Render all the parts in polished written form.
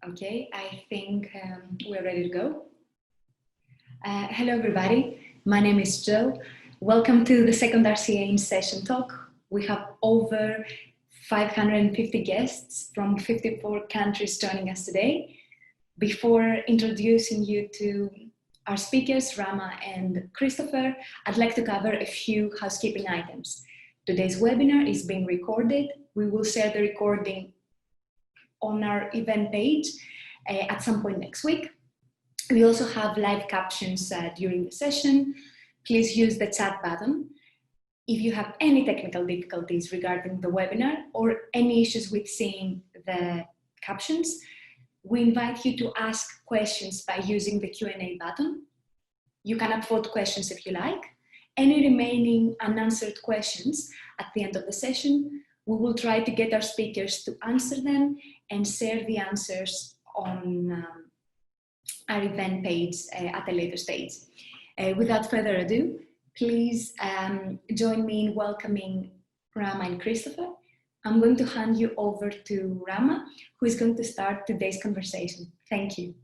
Okay, I think we're ready to go. Hello, everybody. My name is Jill. Welcome to the second RCA in Session Talk. We have over 550 guests from 54 countries joining us today. Before introducing you to our speakers, Rama and Christopher, I'd like to cover a few housekeeping items. Today's webinar is being recorded. We will share the recording on our event page at some point next week. We also have live captions during the session. Please use the chat button. If you have any technical difficulties regarding the webinar or any issues with seeing the captions, we invite you to ask questions by using the Q&A button. You can upvote questions if you like. Any remaining unanswered questions at the end of the session, we will try to get our speakers to answer them and share the answers on our event page at a later stage. Without further ado, please join me in welcoming Rama and Christopher. I'm going to hand you over to Rama, who is going to start today's conversation. Thank you.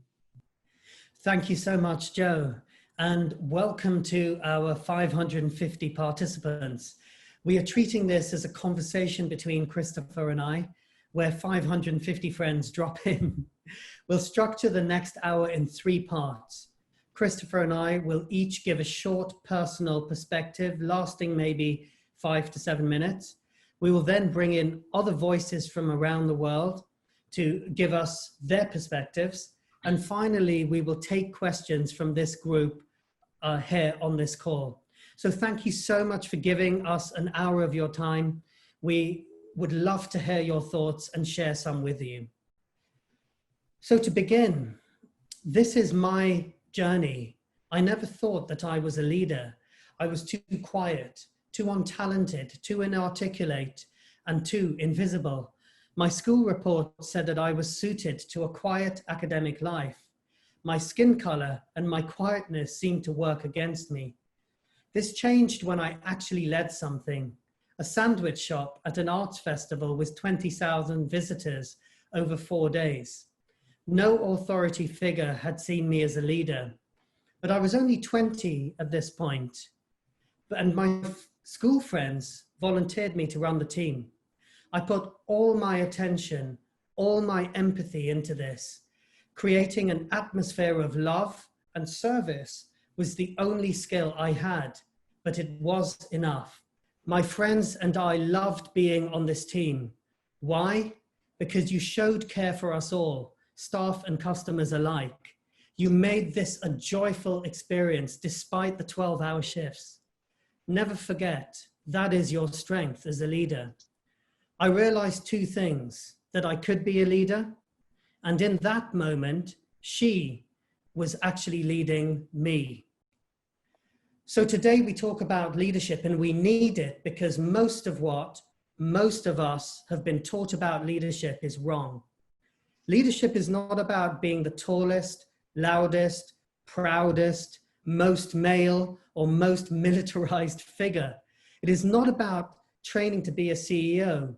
Thank you so much, Joe, and welcome to our 550 participants. We are treating this as a conversation between Christopher and I, where 550 friends drop in. We'll structure the next hour in 3 parts. Christopher and I will each give a short personal perspective, lasting maybe 5 to 7 minutes. We will then bring in other voices from around the world to give us their perspectives. And finally, we will take questions from this group here on this call. So thank you so much for giving us an hour of your time. We would love to hear your thoughts and share some with you. So to begin, this is my journey. I never thought that I was a leader. I was too quiet, too untalented, too inarticulate, and too invisible. My school report said that I was suited to a quiet academic life. My skin color and my quietness seemed to work against me. This changed when I actually led something, a sandwich shop at an arts festival with 20,000 visitors over 4 days. No authority figure had seen me as a leader, but I was only 20 at this point, and my school friends volunteered me to run the team. I put all my attention, all my empathy into this. Creating an atmosphere of love and service was the only skill I had, but it was enough. My friends and I loved being on this team. Why? Because you showed care for us all, staff and customers alike. You made this a joyful experience despite the 12-hour shifts. Never forget, that is your strength as a leader. I realized 2 things, that I could be a leader, and in that moment, she was actually leading me. So today we talk about leadership, and we need it because most of what most of us have been taught about leadership is wrong. Leadership is not about being the tallest, loudest, proudest, most male, or most militarized figure. It is not about training to be a CEO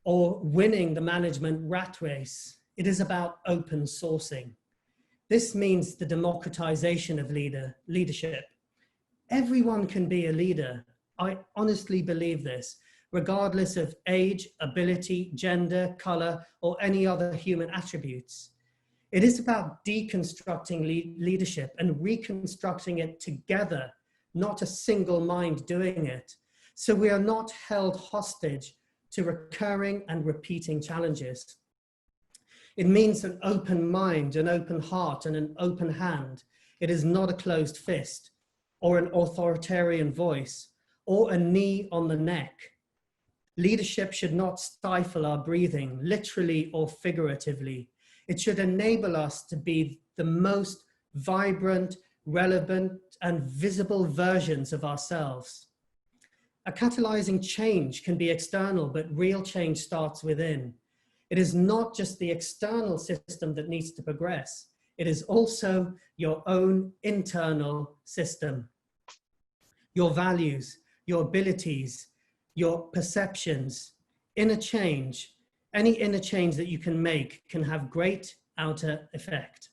or winning the management rat race. It is about open sourcing. This means the democratization of leadership. Everyone can be a leader. I honestly believe this, regardless of age, ability, gender, color, or any other human attributes. It is about deconstructing leadership and reconstructing it together, not a single mind doing it. So we are not held hostage to recurring and repeating challenges. It means an open mind, an open heart, and an open hand. It is not a closed fist, or an authoritarian voice, or a knee on the neck. Leadership should not stifle our breathing, literally or figuratively. It should enable us to be the most vibrant, relevant, and visible versions of ourselves. A catalyzing change can be external, but real change starts within. It is not just the external system that needs to progress. It is also your own internal system. Your values, your abilities, your perceptions, inner change, any inner change that you can make can have great outer effect.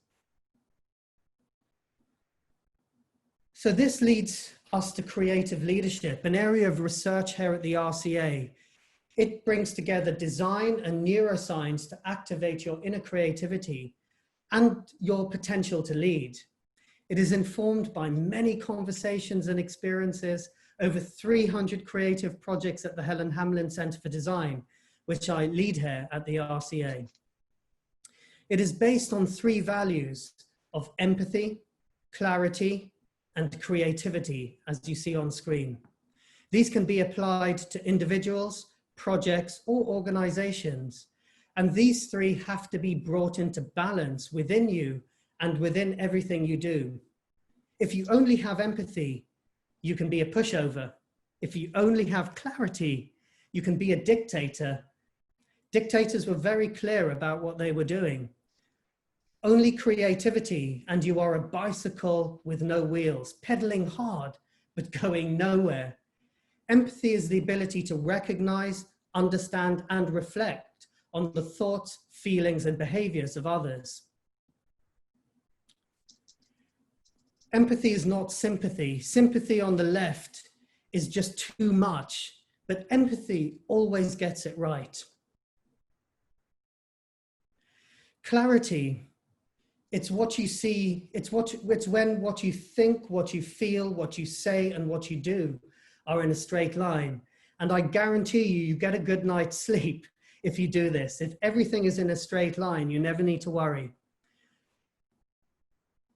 So this leads us to creative leadership, an area of research here at the RCA. It brings together design and neuroscience to activate your inner creativity and your potential to lead. It is informed by many conversations and experiences, over 300 creative projects at the Helen Hamlin Center for Design, which I lead here at the RCA. It is based on 3 values of empathy, clarity, and creativity, as you see on screen. These can be applied to individuals, projects, or organizations. And these 3 have to be brought into balance within you and within everything you do. If you only have empathy, you can be a pushover. If you only have clarity, you can be a dictator. Dictators were very clear about what they were doing. Only creativity, and you are a bicycle with no wheels, pedaling hard, but going nowhere. Empathy is the ability to recognize, understand, and reflect on the thoughts, feelings, and behaviors of others. Empathy is not sympathy. Sympathy on the left is just too much, but empathy always gets it right. Clarity, it's what you see, it's when what you think, what you feel, what you say, and what you do are in a straight line. And I guarantee you, you get a good night's sleep if you do this. If everything is in a straight line, you never need to worry.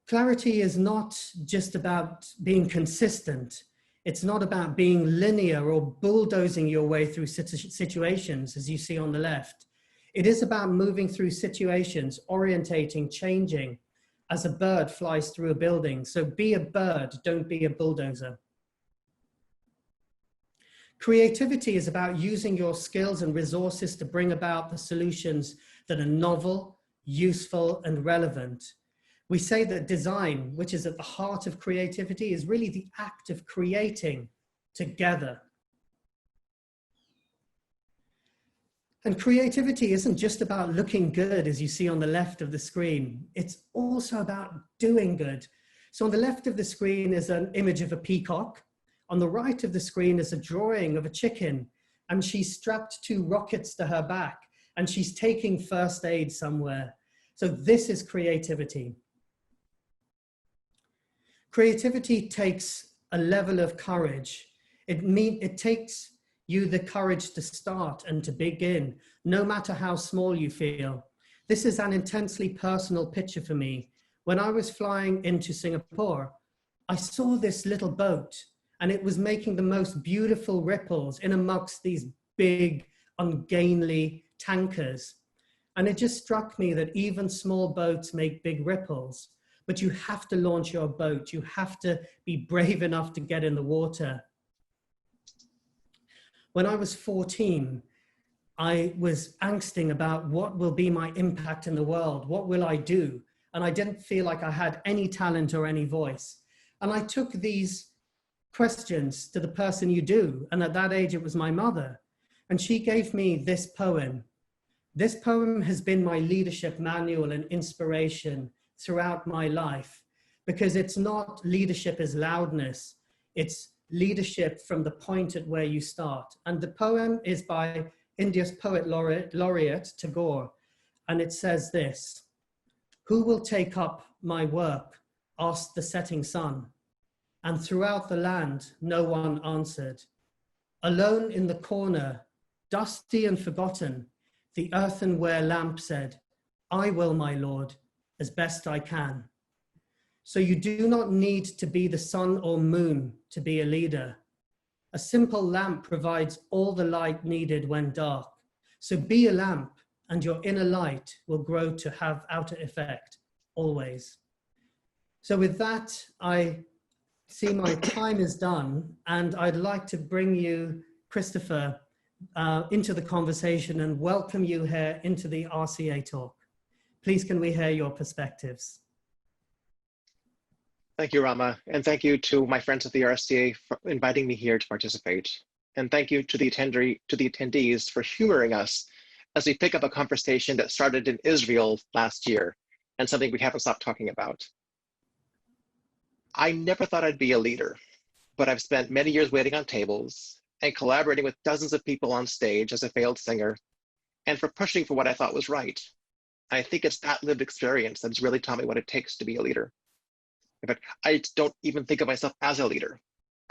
Clarity is not just about being consistent. It's not about being linear or bulldozing your way through situations, as you see on the left. It is about moving through situations, orientating, changing, as a bird flies through a building. So be a bird, don't be a bulldozer. Creativity is about using your skills and resources to bring about the solutions that are novel, useful, and relevant. We say that design, which is at the heart of creativity, is really the act of creating together. And creativity isn't just about looking good, as you see on the left of the screen. It's also about doing good. So on the left of the screen is an image of a peacock. On the right of the screen is a drawing of a chicken, and she's strapped 2 rockets to her back, and she's taking first aid somewhere. So this is creativity. Creativity takes a level of courage. It takes you the courage to start and to begin, no matter how small you feel. This is an intensely personal picture for me. When I was flying into Singapore, I saw this little boat, and it was making the most beautiful ripples in amongst these big, ungainly tankers. And it just struck me that even small boats make big ripples, but you have to launch your boat. You have to be brave enough to get in the water. When I was 14, I was angsting about what will be my impact in the world? What will I do? And I didn't feel like I had any talent or any voice. And I took these questions to the person you do. And at that age, it was my mother. And she gave me this poem. This poem has been my leadership manual and inspiration throughout my life, because it's not leadership as loudness. It's leadership from the point at where you start. And the poem is by India's poet laureate Tagore. And it says this: "Who will take up my work?" asked the setting sun. And throughout the land, no one answered. Alone in the corner, dusty and forgotten, the earthenware lamp said, "I will, my lord, as best I can." So you do not need to be the sun or moon to be a leader. A simple lamp provides all the light needed when dark. So be a lamp, and your inner light will grow to have outer effect always. So with that, I see my time is done, and I'd like to bring you, Christopher, into the conversation and welcome you here into the RCA talk. Please, can we hear your perspectives? Thank you, Rama, and thank you to my friends at the RCA for inviting me here to participate. And thank you to the attendees for humoring us as we pick up a conversation that started in Israel last year and something we haven't stopped talking about. I never thought I'd be a leader, but I've spent many years waiting on tables and collaborating with dozens of people on stage as a failed singer, and for pushing for what I thought was right. I think it's that lived experience that's really taught me what it takes to be a leader. In fact, I don't even think of myself as a leader.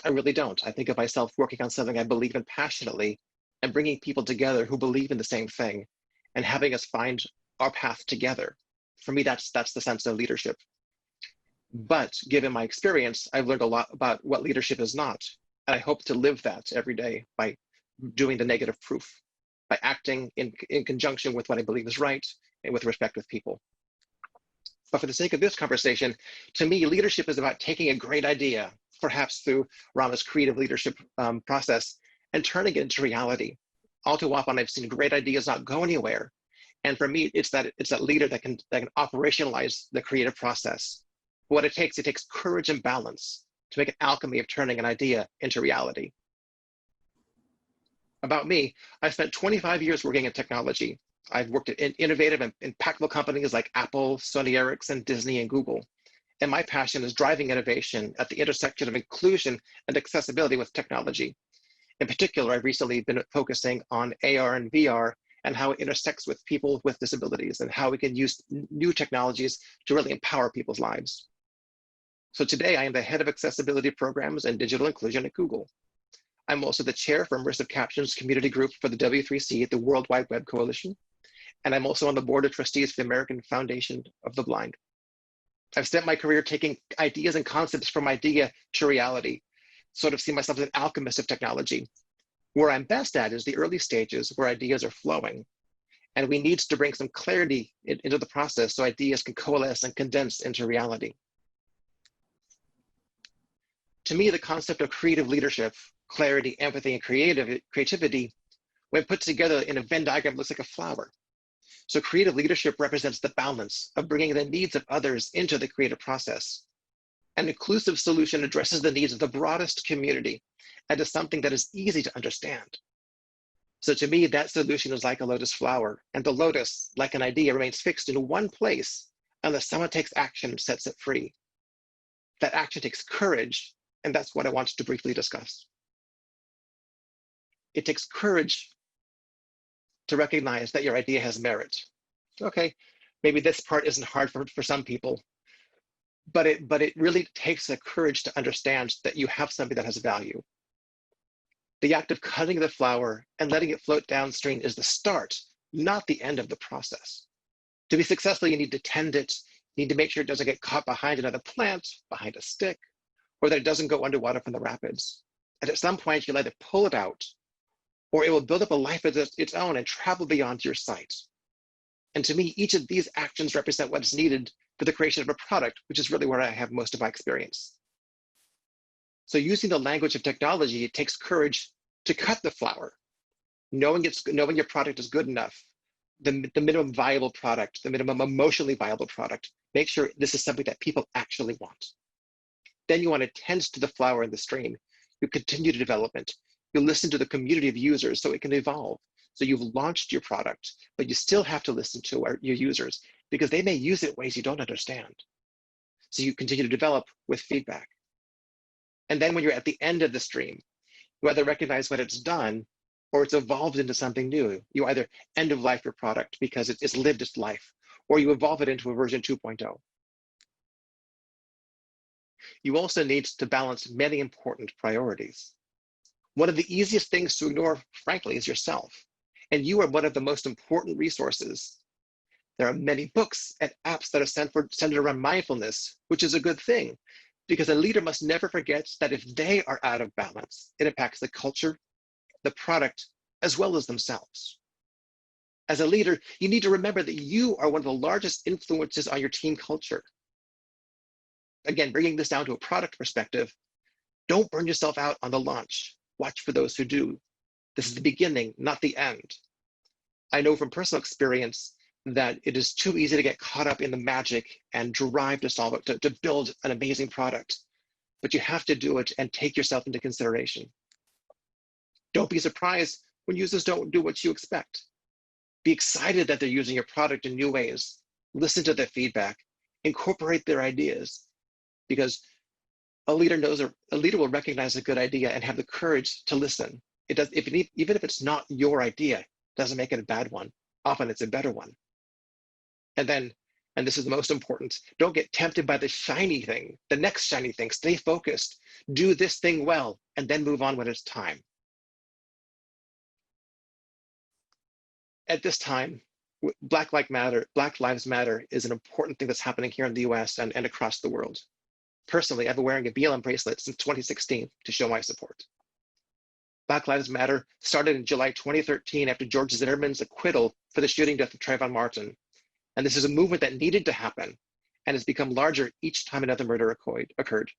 I really don't. I think of myself working on something I believe in passionately and bringing people together who believe in the same thing and having us find our path together. For me, that's the sense of leadership. But given my experience, I've learned a lot about what leadership is not. And I hope to live that every day by doing the negative proof, by acting in conjunction with what I believe is right and with respect with people. But for the sake of this conversation, to me, leadership is about taking a great idea, perhaps through Rama's creative leadership process, and turning it into reality. All too often, I've seen great ideas not go anywhere. And for me, it's that leader that can operationalize the creative process. What it takes courage and balance to make an alchemy of turning an idea into reality. About me, I spent 25 years working in technology. I've worked at innovative and impactful companies like Apple, Sony Ericsson, Disney, and Google. And my passion is driving innovation at the intersection of inclusion and accessibility with technology. In particular, I've recently been focusing on AR and VR and how it intersects with people with disabilities and how we can use new technologies to really empower people's lives. So today I am the head of accessibility programs and digital inclusion at Google. I'm also the chair for Immersive Captions Community Group for the W3C, the World Wide Web Coalition. And I'm also on the board of trustees for the American Foundation of the Blind. I've spent my career taking ideas and concepts from idea to reality, sort of see myself as an alchemist of technology. Where I'm best at is the early stages where ideas are flowing. And we need to bring some clarity into the process so ideas can coalesce and condense into reality. To me, the concept of creative leadership, clarity, empathy, and creativity, when put together in a Venn diagram, looks like a flower. So creative leadership represents the balance of bringing the needs of others into the creative process. An inclusive solution addresses the needs of the broadest community and is something that is easy to understand. So to me, that solution is like a lotus flower, and the lotus, like an idea, remains fixed in one place unless someone takes action and sets it free. That action takes courage, and that's what I want to briefly discuss. It takes courage to recognize that your idea has merit. Okay, maybe this part isn't hard for some people, but it really takes the courage to understand that you have something that has value. The act of cutting the flower and letting it float downstream is the start, not the end of the process. To be successful, you need to tend it. You need to make sure it doesn't get caught behind another plant, behind a stick, or that it doesn't go underwater from the rapids. And at some point, you'll either pull it out, or it will build up a life of its own and travel beyond your sight. And to me, each of these actions represent what is needed for the creation of a product, which is really where I have most of my experience. So using the language of technology, it takes courage to cut the flower, knowing your product is good enough, the minimum viable product, the minimum emotionally viable product. Make sure this is something that people actually want. Then you want to tend to the flower in the stream. You continue to development. You listen to the community of users so it can evolve. So you've launched your product, but you still have to listen to your users because they may use it in ways you don't understand. So you continue to develop with feedback. And then when you're at the end of the stream, you either recognize when it's done or it's evolved into something new. You either end of life your product because it's lived its life, or you evolve it into a version 2.0. You also need to balance many important priorities. One of the easiest things to ignore, frankly, is yourself. And you are one of the most important resources. There are many books and apps that are centered around mindfulness, which is a good thing, because a leader must never forget that if they are out of balance, it impacts the culture, the product, as well as themselves. As a leader, you need to remember that you are one of the largest influences on your team culture. Again, bringing this down to a product perspective, don't burn yourself out on the launch. Watch for those who do. This is the beginning, not the end. I know from personal experience that it is too easy to get caught up in the magic and drive to solve it, to build an amazing product. But you have to do it and take yourself into consideration. Don't be surprised when users don't do what you expect. Be excited that they're using your product in new ways. Listen to their feedback, incorporate their ideas, because a leader will recognize a good idea and have the courage to listen. Even if it's not your idea, doesn't make it a bad one. Often it's a better one. And then, and this is the most important, don't get tempted by the shiny thing, the next shiny thing. Stay focused, do this thing well, and then move on when it's time. At this time, Black Lives Matter is an important thing that's happening here in the US and across the world. Personally, I've been wearing a BLM bracelet since 2016 to show my support. Black Lives Matter started in July 2013 after George Zimmerman's acquittal for the shooting death of Trayvon Martin. And this is a movement that needed to happen and has become larger each time another murder occurred.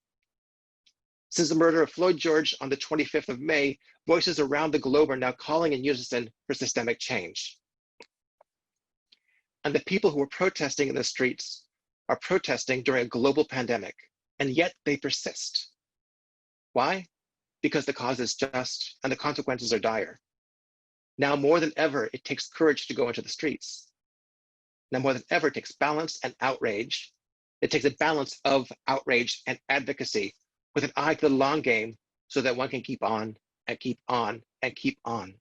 Since the murder of Floyd George on the 25th of May, voices around the globe are now calling in unison for systemic change. And the people who are protesting in the streets are protesting during a global pandemic, and yet they persist. Why? Because the cause is just and the consequences are dire. Now more than ever, it takes courage to go into the streets. Now more than ever, it takes balance and outrage. It takes a balance of outrage and advocacy with an eye to the long game so that one can keep on and keep on and keep on.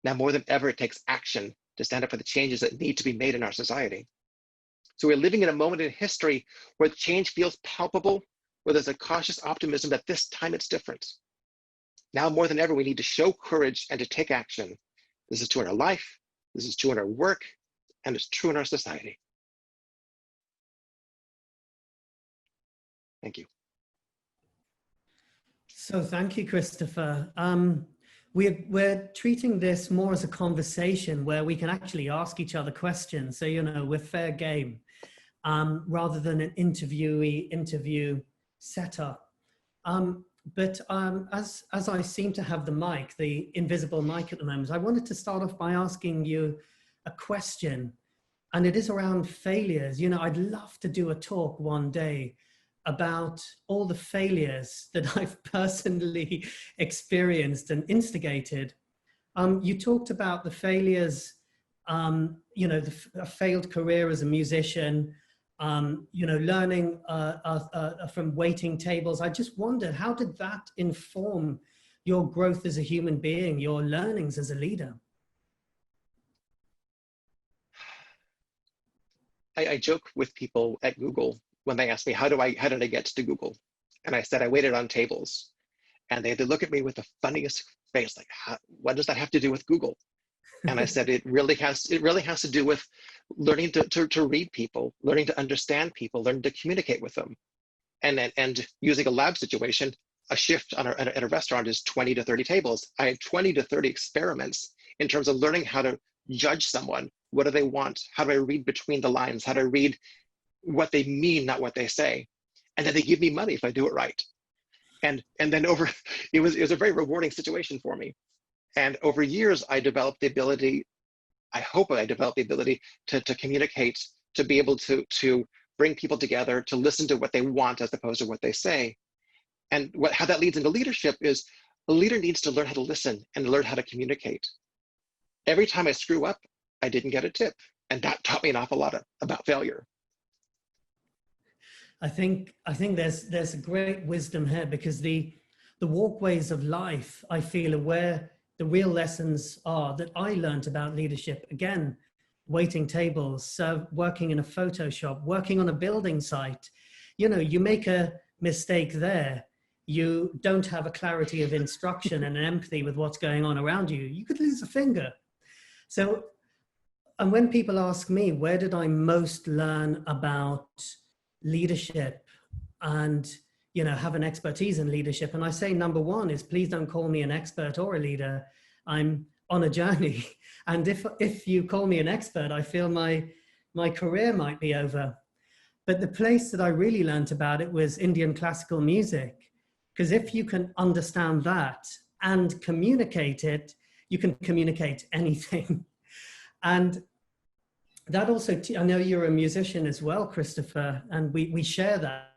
Now more than ever, it takes action to stand up for the changes that need to be made in our society. So we're living in a moment in history where change feels palpable, where there's a cautious optimism that this time it's different. Now more than ever, we need to show courage and to take action. This is true in our life, this is true in our work, and it's true in our society. Thank you. So thank you, Christopher. We're treating this more as a conversation where we can actually ask each other questions. So, you know, we're fair game rather than an interview setup. But as I seem to have the mic, the invisible mic at the moment, I wanted to start off by asking you a question, and it is around failures. You know, I'd love to do a talk one day about all the failures that I've personally experienced and instigated. You talked about the failures, you know, a failed career as a musician, you know, learning from waiting tables. I just wondered, how did that inform your growth as a human being, your learnings as a leader? I joke with people at Google when they ask me, how did I get to Google? And I said, I waited on tables. And they look at me with the funniest face, like, what does that have to do with Google? And I said, it really has to do with learning to read people, learning to understand people, learning to communicate with them. And using a lab situation, a shift at a restaurant is 20 to 30 tables. I had 20 to 30 experiments in terms of learning how to judge someone. What do they want? How do I read between the lines? How do I read what they mean, not what they say? And then they give me money if I do it right. And then it was a very rewarding situation for me. And over years, I developed the ability, I hope I developed the ability to communicate, to be able to bring people together, to listen to what they want as opposed to what they say. And how that leads into leadership is a leader needs to learn how to listen and learn how to communicate. Every time I screw up, I didn't get a tip. And that taught me an awful lot about failure. I think there's a great wisdom here, because the walkways of life, I feel, are where the real lessons are that I learned about leadership. Again, waiting tables, working in a photo shop, working on a building site. You know, you make a mistake there, you don't have a clarity of instruction and an empathy with what's going on around you, you could lose a finger. So, and when people ask me, where did I most learn about leadership and, you know, have an expertise in leadership? And I say, number one is, please don't call me an expert or a leader. I'm on a journey. And if you call me an expert, I feel my career might be over. But the place that I really learned about it was Indian classical music. Because if you can understand that and communicate it, you can communicate anything. And that also, I know you're a musician as well, Christopher, and we share that.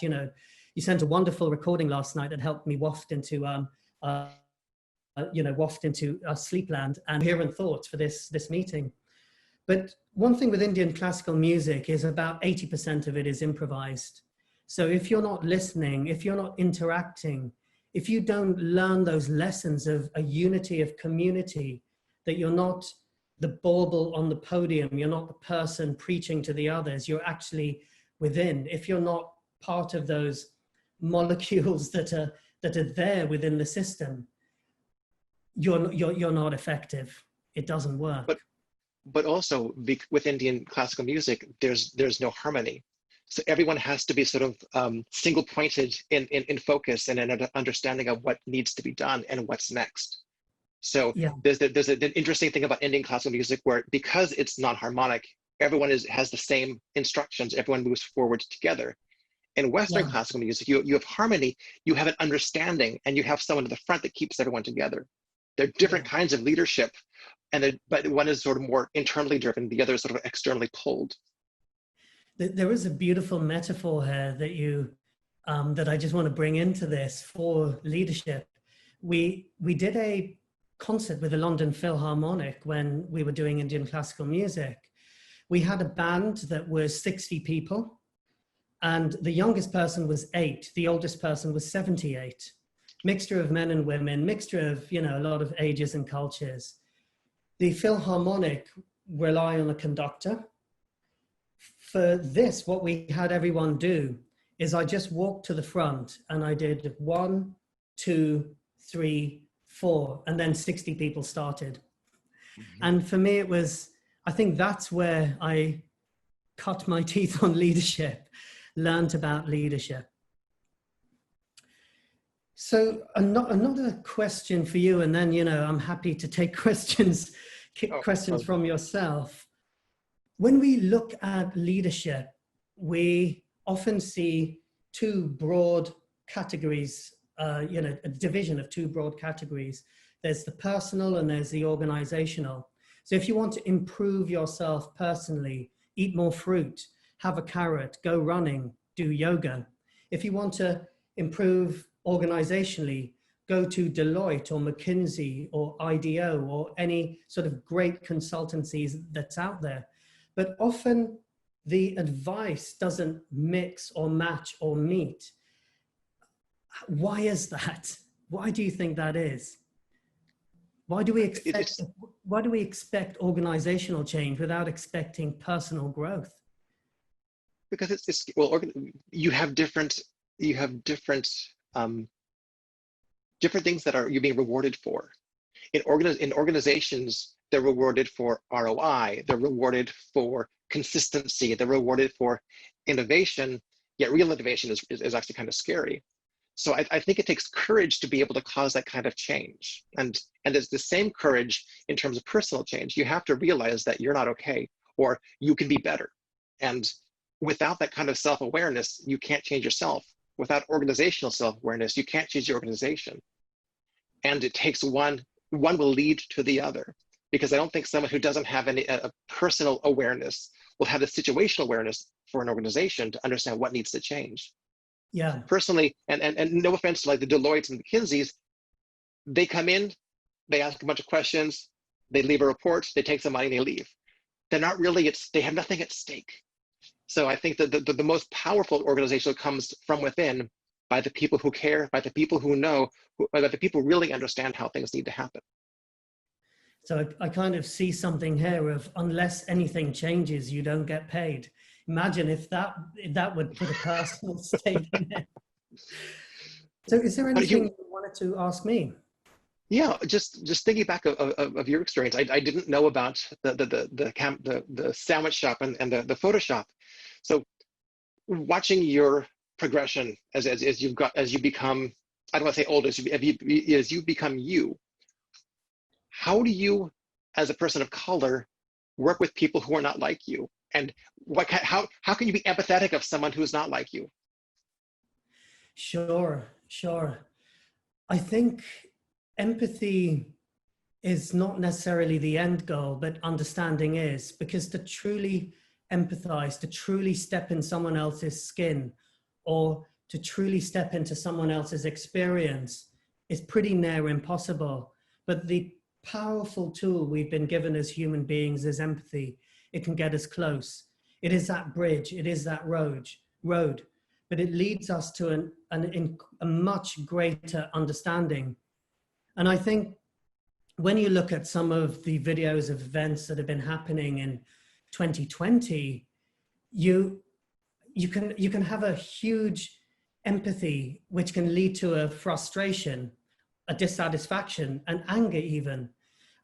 You know, you sent a wonderful recording last night that helped me waft into waft into our sleepland and coherent thoughts for this meeting. But one thing with Indian classical music is about 80% of it is improvised. So if you're not listening, if you're not interacting, if you don't learn those lessons of a unity of community, that you're not the bauble on the podium, you're not the person preaching to the others, you're actually within. If you're not part of those molecules that are there within the system, you're not effective. It doesn't work. But also with Indian classical music, there's no harmony. So everyone has to be sort of single pointed in focus and an understanding of what needs to be done and what's next. So yeah. There's an interesting thing about Indian classical music where, because it's non-harmonic, everyone has the same instructions, everyone moves forward together. In Western classical music, you have harmony, you have an understanding, and you have someone at the front that keeps everyone together. There are different kinds of leadership, but one is sort of more internally driven, the other is sort of externally pulled. There is a beautiful metaphor here that I just want to bring into this for leadership. We did a concert with the London Philharmonic when we were doing Indian classical music. We had a band that was 60 people, and the youngest person was 8, the oldest person was 78. Mixture of men and women, mixture of, a lot of ages and cultures. The Philharmonic rely on a conductor. For this, what we had everyone do is I just walked to the front and I did 1, 2, 3, 4, and then 60 people started. Mm-hmm. And for me, I think that's where I cut my teeth on leadership, learned about leadership. So another question for you, and then, I'm happy to take questions from yourself. When we look at leadership, we often see two broad categories, a division of two broad categories. There's the personal and there's the organizational. So if you want to improve yourself personally, eat more fruit, have a carrot, go running, do yoga. If you want to improve organizationally, go to Deloitte or McKinsey or IDEO or any sort of great consultancies that's out there. But often the advice doesn't mix or match or meet. Why is that? Why do you think that is? Why do we expect organizational change without expecting personal growth? Because you have different things that you're being rewarded for. In organizations, they're rewarded for ROI, they're rewarded for consistency, they're rewarded for innovation, yet real innovation is actually kind of scary. So I think it takes courage to be able to cause that kind of change. And it's the same courage in terms of personal change. You have to realize that you're not okay, or you can be better. And without that kind of self-awareness, you can't change yourself. Without organizational self-awareness, you can't change your organization. And it takes one will lead to the other. Because I don't think someone who doesn't have a personal awareness will have the situational awareness for an organization to understand what needs to change. Yeah. Personally, and no offense to like the Deloittes and McKinseys, they come in, they ask a bunch of questions, they leave a report, they take some money, they leave. They're not really, they have nothing at stake. So I think that the most powerful organization comes from within, by the people who care, by the people who know, by the people who really understand how things need to happen. So I kind of see something here of, unless anything changes, you don't get paid. Imagine if that would put a personal stake in it. So is there anything you wanted to ask me? Yeah, just thinking back of your experience, I didn't know about the sandwich shop and the photo shop. So watching your progression as you become, I don't want to say older, as you become you, how do you, as a person of color, work with people who are not like you? And how can you be empathetic of someone who's not like you? Sure. I think empathy is not necessarily the end goal, but understanding is, because to truly empathize, to truly step in someone else's skin, or to truly step into someone else's experience is pretty near impossible. but the powerful tool we've been given as human beings is empathy. It can get us close. It is that bridge, it is that road, but it leads us to a much greater understanding. And I think when you look at some of the videos of events that have been happening in 2020, you can have a huge empathy, which can lead to a frustration, a dissatisfaction, and anger even.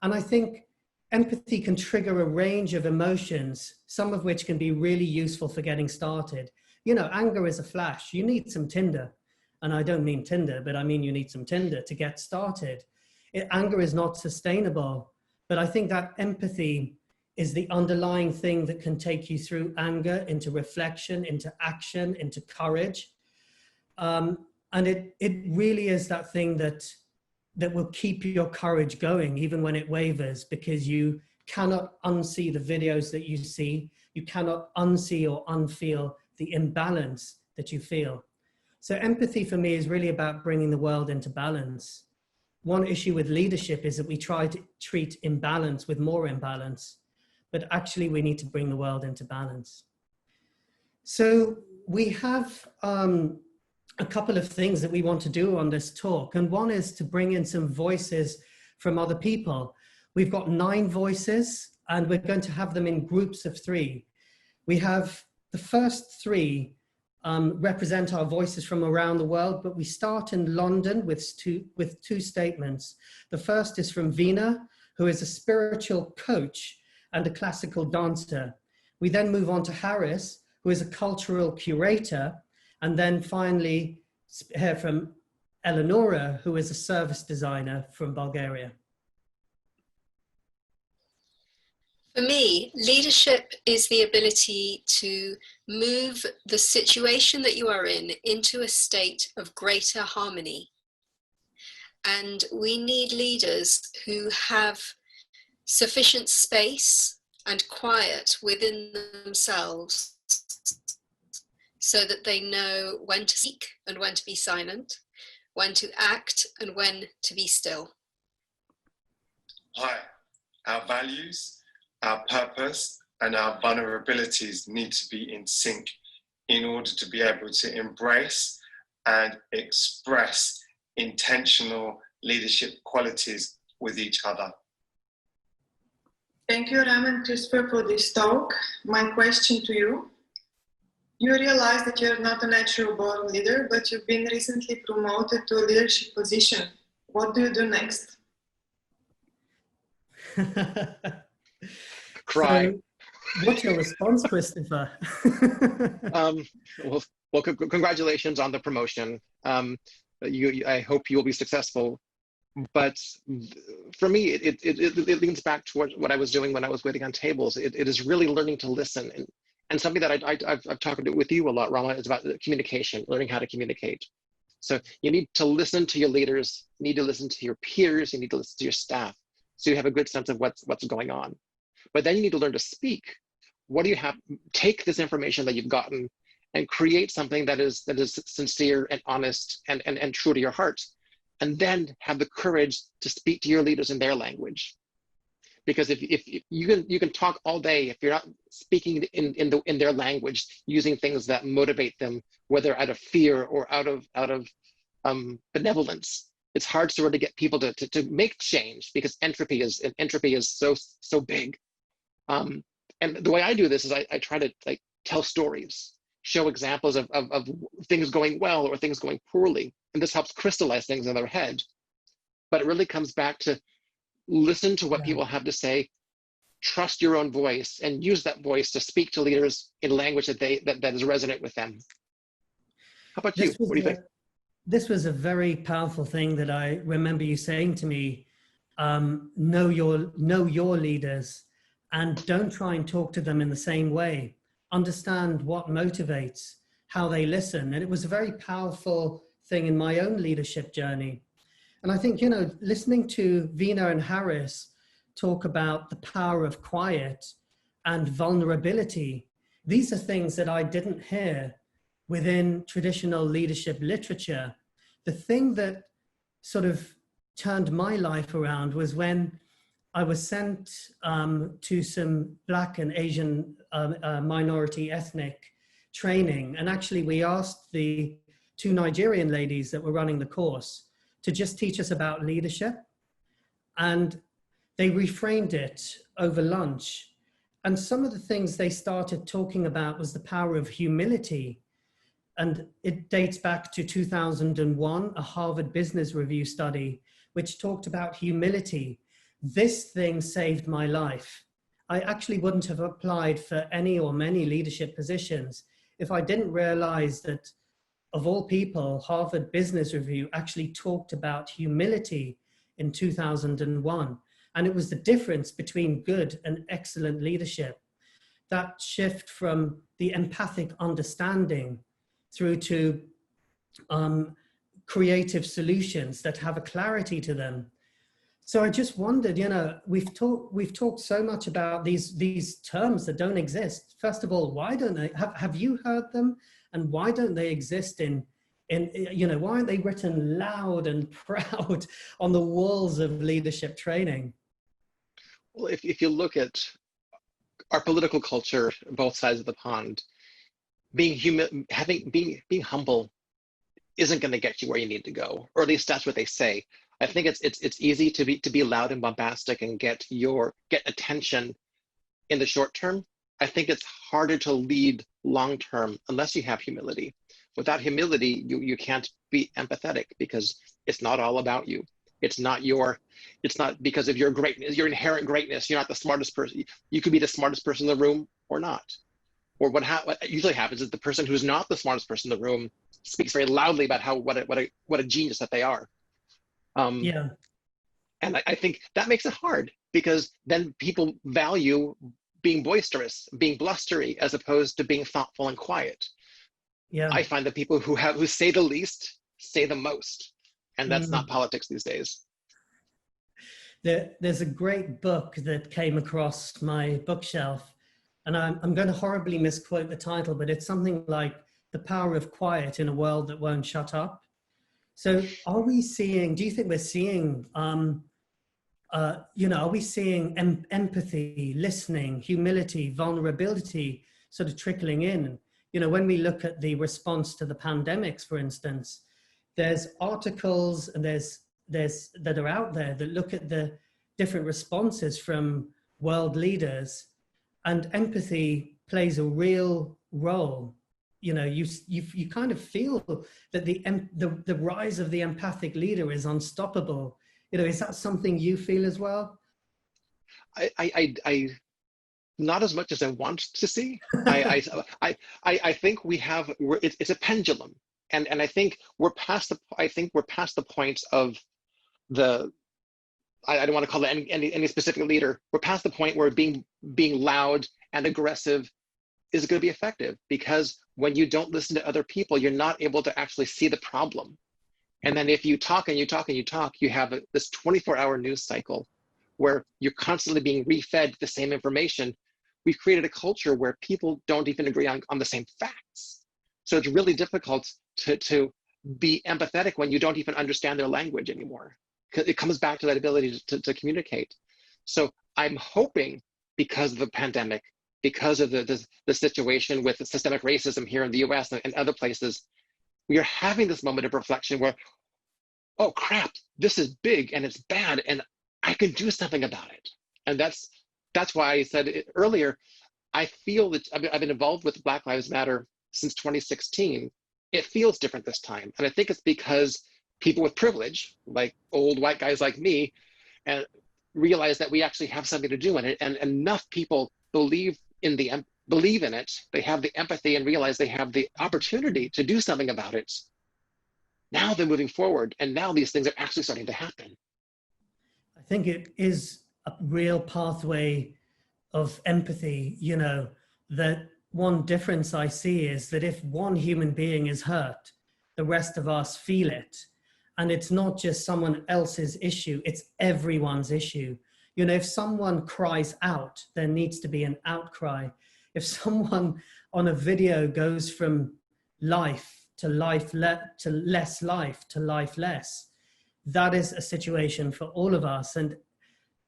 And I think empathy can trigger a range of emotions, some of which can be really useful for getting started. You know, anger is a flash. You need some Tinder. And I don't mean Tinder, but I mean you need some Tinder to get started. Anger is not sustainable, but I think that empathy is the underlying thing that can take you through anger into reflection, into action, into courage. And it really is that thing that will keep your courage going even when it wavers, because you cannot unsee the videos that you see. You cannot unsee or unfeel the imbalance that you feel. So empathy for me is really about bringing the world into balance. One issue with leadership is that we try to treat imbalance with more imbalance, but actually we need to bring the world into balance. So we have a couple of things that we want to do on this talk. And one is to bring in some voices from other people. We've got 9 voices and we're going to have them in groups of 3. We have the first 3 represent our voices from around the world, but we start in London with two statements. The first is from Veena, who is a spiritual coach and a classical dancer. We then move on to Harris, who is a cultural curator, and then finally hear from Eleonora, who is a service designer from Bulgaria. For me, leadership is the ability to move the situation that you are in into a state of greater harmony. And we need leaders who have sufficient space and quiet within themselves so that they know when to speak and when to be silent, when to act and when to be still. Hi, our values, our purpose and our vulnerabilities need to be in sync in order to be able to embrace and express intentional leadership qualities with each other. Thank you, Rama and Christopher, for this talk. My question to you. You realize that you're not a natural born leader, but you've been recently promoted to a leadership position. What do you do next? Cry. So, what's your response, Christopher? Well, congratulations on the promotion. I hope you will be successful. But for me, it leans back to what I was doing when I was waiting on tables. It is really learning to listen. And something that I've talked with you a lot, Rama, is about communication, learning how to communicate. So you need to listen to your leaders, you need to listen to your peers, you need to listen to your staff, so you have a good sense of what's going on. But then you need to learn to speak. What do you have? Take this information that you've gotten and create something that is sincere and honest and true to your heart. And then have the courage to speak to your leaders in their language. Because if you can talk all day, if you're not speaking in their language, using things that motivate them, whether out of fear or out of benevolence, it's hard sort of to get people to make change, because entropy is so big. And the way I do this is I try to tell stories, show examples of things going well or things going poorly, and this helps crystallize things in their head. But it really comes back to listen to what people have to say, trust your own voice, and use that voice to speak to leaders in language that is resonant with them. How about you? What do you think? This was a very powerful thing that I remember you saying to me. Know your leaders, and don't try and talk to them in the same way. Understand what motivates, how they listen. And it was a very powerful thing in my own leadership journey. And I think, listening to Veena and Harris talk about the power of quiet and vulnerability, these are things that I didn't hear within traditional leadership literature. The thing that sort of turned my life around was when I was sent to some Black and Asian minority ethnic training. And actually we asked the 2 Nigerian ladies that were running the course to just teach us about leadership. And they reframed it over lunch. And some of the things they started talking about was the power of humility. And it dates back to 2001, a Harvard Business Review study, which talked about humility. This thing saved my life. I actually wouldn't have applied for any or many leadership positions if I didn't realize that, of all people, Harvard Business Review actually talked about humility in 2001. And it was the difference between good and excellent leadership. That shift from the empathic understanding through to creative solutions that have a clarity to them. So I just wondered, you know, we've talked so much about these terms that don't exist. First of all, why don't they, have you heard them? And why don't they exist in, you know, why aren't they written loud and proud on the walls of leadership training? Well, if you look at our political culture, both sides of the pond, being humble isn't going to get you where you need to go, or at least that's what they say. I think it's easy to be loud and bombastic and get attention in the short term. I think it's harder to lead long term unless you have humility. Without humility, you can't be empathetic, because it's not all about you. It's not because of your greatness, your inherent greatness. You're not the smartest person. You could be the smartest person in the room or not. Or what usually happens is the person who's not the smartest person in the room speaks very loudly about what a genius that they are. Yeah. And I think that makes it hard, because then people value being boisterous, being blustery, as opposed to being thoughtful and quiet. Yeah. I find that people who say the least say the most, and that's not politics these days. There's a great book that came across my bookshelf, and I'm going to horribly misquote the title, but it's something like The Power of Quiet in a World That Won't Shut Up. So are we seeing, do you think we're seeing, you know, are we seeing empathy, listening, humility, vulnerability sort of trickling in? You know, when we look at the response to the pandemics, for instance, there's articles and there's that are out there that look at the different responses from world leaders, and empathy plays a real role. You know, you kind of feel that the rise of the empathic leader is unstoppable. You know, is that something you feel as well? I not as much as I want to see. I think it's a pendulum, and I think we're past the point of the, I don't want to call it any specific leader. We're past the point where being loud and aggressive is going to be effective, because when you don't listen to other people, you're not able to actually see the problem. And then if you talk and you talk and you talk, you have this 24-hour news cycle where you're constantly being refed the same information. We've created a culture where people don't even agree on the same facts. So it's really difficult to be empathetic when you don't even understand their language anymore. It comes back to that ability to communicate. So I'm hoping, because of the pandemic, because of the situation with the systemic racism here in the US and other places, we are having this moment of reflection where, oh crap, this is big and it's bad and I can do something about it. And that's why I said it earlier, I feel that I've been involved with Black Lives Matter since 2016. It feels different this time. And I think it's because people with privilege, like old white guys like me, and realize that we actually have something to do in it. And enough people believe in it, they have the empathy and realize they have the opportunity to do something about it. Now they're moving forward, and now these things are actually starting to happen. I think it is a real pathway of empathy. You know, that one difference I see is that if one human being is hurt, the rest of us feel it. And it's not just someone else's issue, it's everyone's issue. You know, if someone cries out, there needs to be an outcry. If someone on a video goes from life to less life to life less, that is a situation for all of us. And,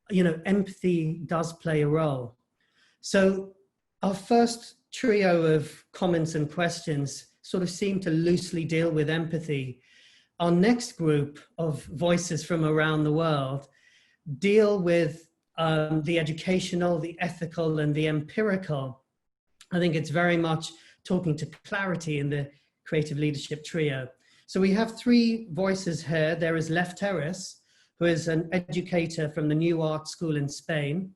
you know, empathy does play a role. So our first trio of comments and questions sort of seem to loosely deal with empathy. Our next group of voices from around the world deal with the educational, the ethical, and the empirical. I think it's very much talking to clarity in the Creative Leadership Trio. So we have three voices here. There is Lefteris, who is an educator from the New Art School in Spain.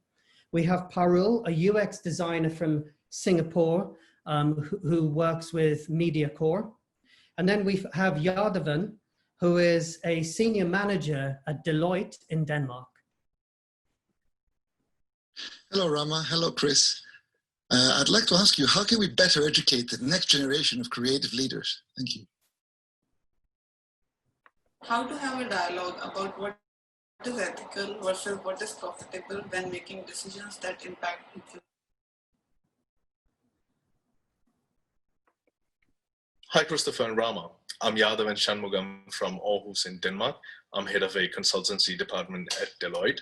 We have Parul, a UX designer from Singapore, who works with MediaCore. And then we have Yadavan, who is a senior manager at Deloitte in Denmark. Hello, Rama. Hello, Chris. I'd like to ask you, how can we better educate the next generation of creative leaders? Thank you. How to have a dialogue about what is ethical versus what is profitable when making decisions that impact people. Hi, Christopher and Rama. I'm Yadavan Shanmugam from Aarhus in Denmark. I'm head of a consultancy department at Deloitte.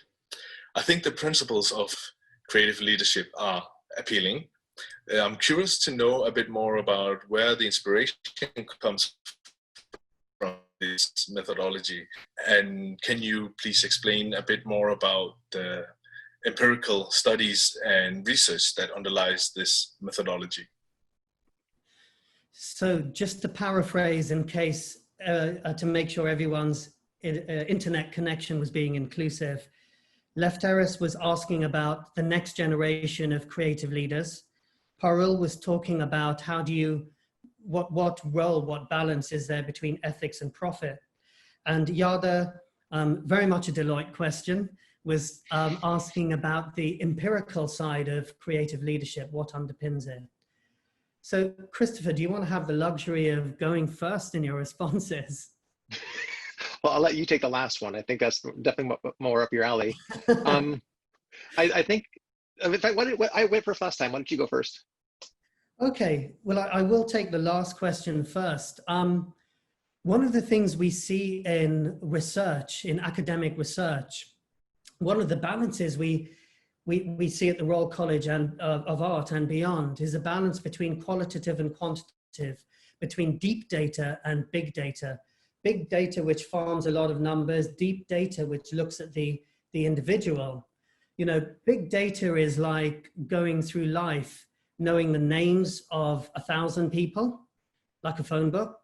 I think the principles of creative leadership are appealing. I'm curious to know a bit more about where the inspiration comes from this methodology. And can you please explain a bit more about the empirical studies and research that underlies this methodology? So just to paraphrase in case, to make sure everyone's internet connection was being inclusive, Lefteris was asking about the next generation of creative leaders. Parul was talking about how do you, what role, what balance is there between ethics and profit? And Yada, very much a Deloitte question, was asking about the empirical side of creative leadership, what underpins it. So Christopher, do you want to have the luxury of going first in your responses? Well, I'll let you take the last one. I think that's definitely more up your alley. I think, in fact, I went first last time. Why don't you go first? Okay, well, I will take the last question first. One of the things we see in research, in academic research, one of the balances we see at the Royal College and of Art and beyond is a balance between qualitative and quantitative, between deep data and big data. Big data, which farms a lot of numbers, deep data, which looks at the individual. You know, big data is like going through life, knowing the names of 1,000 people, like a phone book.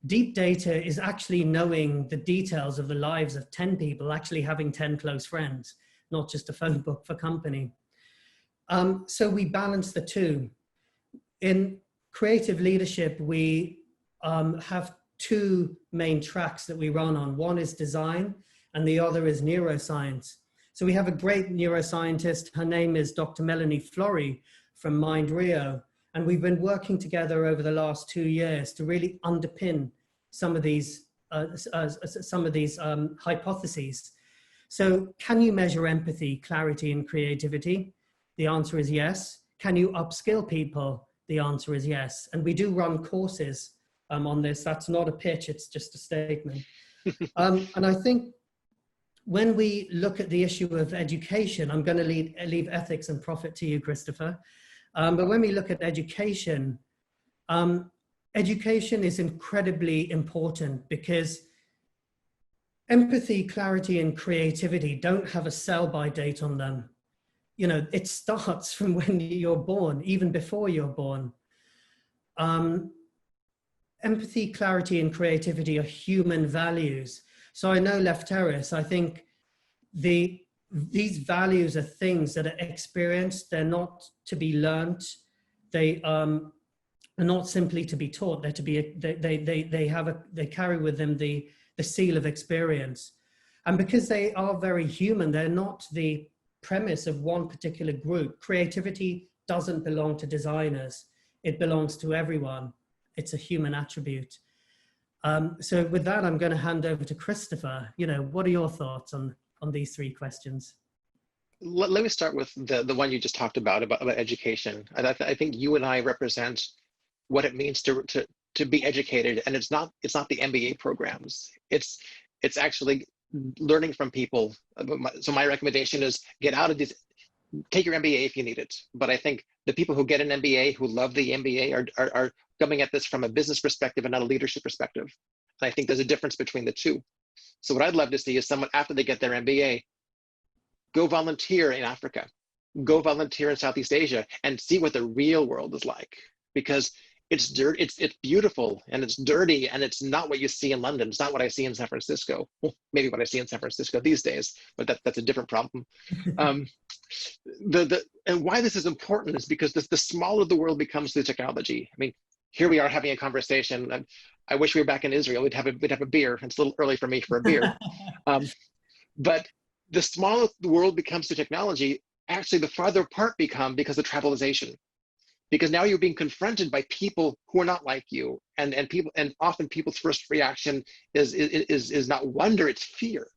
Deep data is actually knowing the details of the lives of 10 people, actually having 10 close friends, not just a phone book for company. So we balance the two. In creative leadership, we have two main tracks that we run on. One is design and the other is neuroscience. So we have a great neuroscientist. Her name is Dr. Melanie Flory from Mind Rio. And we've been working together over the last 2 years to really underpin some of these hypotheses. So can you measure empathy, clarity, and creativity? The answer is yes. Can you upskill people? The answer is yes. And we do run courses on this. That's not a pitch, it's just a statement. And I think when we look at the issue of education, I'm going to leave ethics and profit to you, Christopher. But when we look at education, education is incredibly important because empathy, clarity, and creativity don't have a sell-by date on them. You know, it starts from when you're born, even before you're born. Empathy, clarity, and creativity are human values. So I know Lefteris, I think these values are things that are experienced. They're not to be learnt. They are not simply to be taught. They're to be, they carry with them the seal of experience. And because they are very human, they're not the premise of one particular group. Creativity doesn't belong to designers. It belongs to everyone. It's a human attribute. So with that, I'm going to hand over to Christopher. You know, what are your thoughts on these three questions? Let me start with the one you just talked about education. And I think you and I represent what it means to be educated. And it's not the MBA programs. It's It's actually learning from people. So my recommendation is get out of this, take your MBA if you need it. But I think the people who get an MBA, who love the MBA, are coming at this from a business perspective and not a leadership perspective. And I think there's a difference between the two. So what I'd love to see is someone, after they get their MBA, go volunteer in Africa, go volunteer in Southeast Asia, and see what the real world is like. Because it's dirty, it's beautiful, and it's dirty, and it's not what you see in London. It's not what I see in San Francisco. Well, maybe what I see in San Francisco these days, but that's a different problem. And why this is important is because the smaller the world becomes through technology. I mean, here we are having a conversation, and I wish we were back in Israel. We'd have a beer. It's a little early for me for a beer. But the smaller the world becomes through technology, actually the farther apart become because of travelization. Because now you're being confronted by people who are not like you, and often people's first reaction is not wonder, it's fear.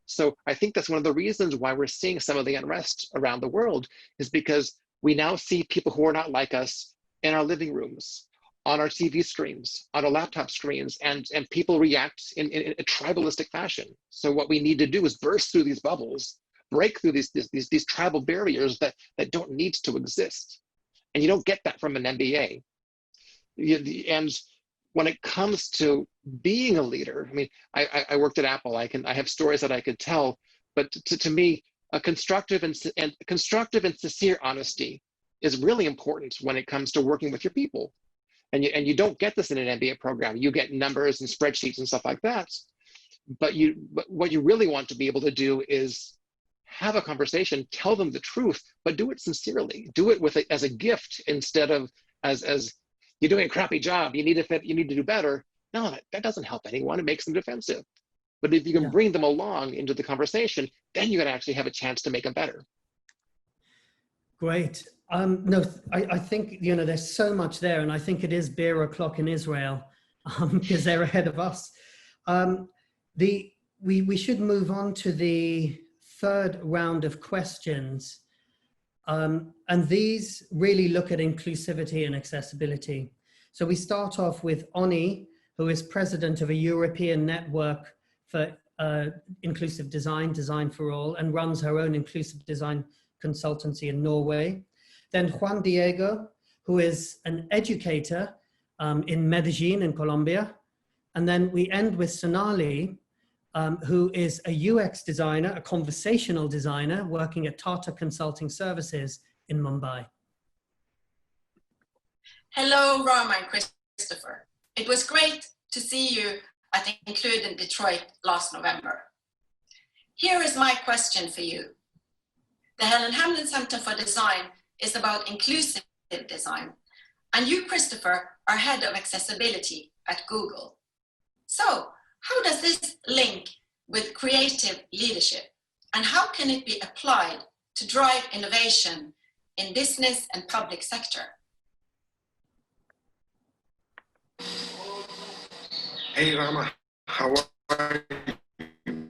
So I think that's one of the reasons why we're seeing some of the unrest around the world, is because we now see people who are not like us in our living rooms, on our TV screens, on our laptop screens, and people react in a tribalistic fashion. So what we need to do is burst through these bubbles, break through these tribal barriers that don't need to exist. And you don't get that from an MBA. And when it comes to being a leader, I mean, I worked at Apple. I have stories that I could tell, but to me, a constructive and sincere honesty is really important when it comes to working with your people. And you don't get this in an MBA program. You get numbers and spreadsheets and stuff like that. But what you really want to be able to do is have a conversation, tell them the truth, but do it sincerely. Do it with as a gift instead of as you're doing a crappy job. You need to do better. No, that doesn't help anyone. It makes them defensive. But if you can bring them along into the conversation, then you're going to actually have a chance to make them better. Great. No, I think, there's so much there, and I think it is beer o'clock in Israel because they're ahead of us. We should move on to the third round of questions. And these really look at inclusivity and accessibility. So we start off with Oni, who is president of a European network for inclusive design, Design for All, and runs her own inclusive design consultancy in Norway. Then Juan Diego, who is an educator in Medellin in Colombia. And then we end with Sonali, who is a UX designer, a conversational designer, working at Tata Consulting Services in Mumbai. Hello, Rama and Christopher. It was great to see you at Include in Detroit last November. Here is my question for you. The Helen Hamlin Center for Design is about inclusive design, and you, Christopher, are head of accessibility at Google. So, how does this link with creative leadership, and how can it be applied to drive innovation in business and public sector? Hey Rama, how are you?